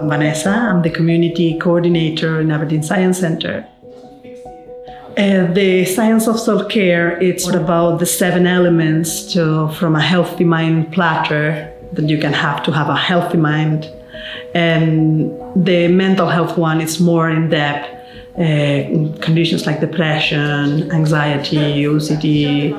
Vanessa. I'm the community coordinator in Aberdeen Science Centre. The science of self-care, it's about the 7 elements from a healthy mind platter that you can have to have a healthy mind. And the mental health one is more in depth. Conditions like depression, anxiety, OCD,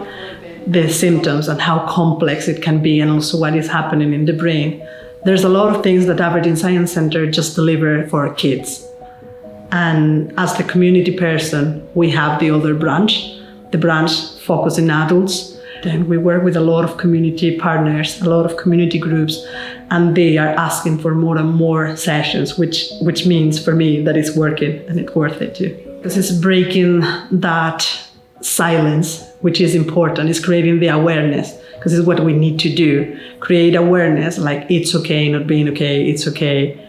the symptoms and how complex it can be, and also what is happening in the brain. There's a lot of things that Aberdeen Science Centre just deliver for kids. And as the community person, we have the other branch. The branch focuses on adults. Then we work with a lot of community partners, a lot of community groups, and they are asking for more and more sessions, which means for me that it's working and it's worth it too. Because it's breaking that silence, which is important. It's creating the awareness, because it's what we need to do. Create awareness, like it's okay not being okay, it's okay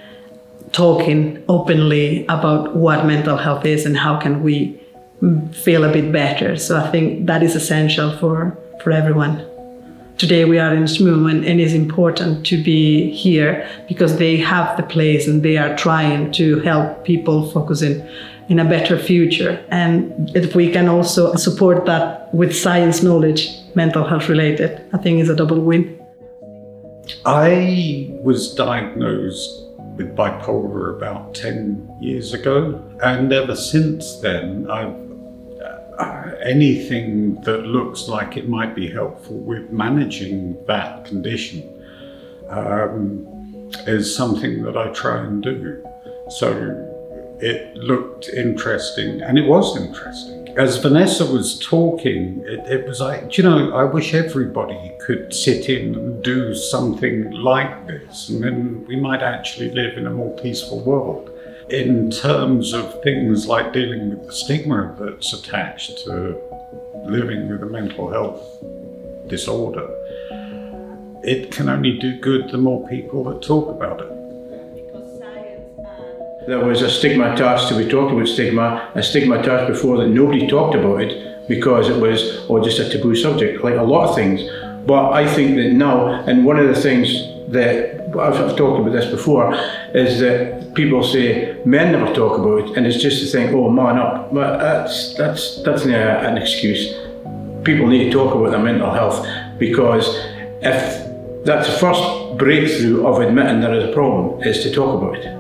talking openly about what mental health is and how can we feel a bit better. So I think that is essential for everyone. Today we are in SMU and it's important to be here because they have the place and they are trying to help people focusing in a better future. And if we can also support that with science knowledge, mental health related, I think it's a double win. I was diagnosed with bipolar about 10 years ago, and ever since then anything that looks like it might be helpful with managing that condition is something that I try and do. So it looked interesting, and it was interesting. As Vanessa was talking, it was like, I wish everybody could sit in and do something like this, and then we might actually live in a more peaceful world. In terms of things like dealing with the stigma that's attached to living with a mental health disorder, it can only do good the more people that talk about it. There was a stigma attached, so we talked about stigma, a stigma attached before that nobody talked about it because it was just a taboo subject, like a lot of things. But I think that now, and one of the things that, I've talked about this before, is that people say men never talk about it, and it's just to think, oh, man up. But that's not an excuse. People need to talk about their mental health, because if that's the first breakthrough of admitting there is a problem, is to talk about it.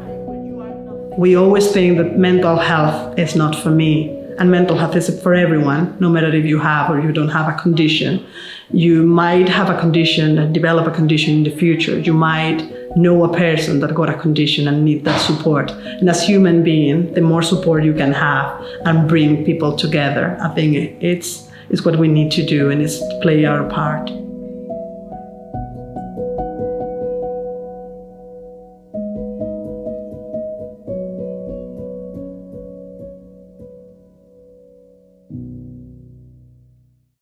We always think that mental health is not for me, and mental health is for everyone, no matter if you have or you don't have a condition. You might have a condition and develop a condition in the future. You might know a person that got a condition and need that support. And as human being, the more support you can have and bring people together, I think it's what we need to do, and it's to play our part.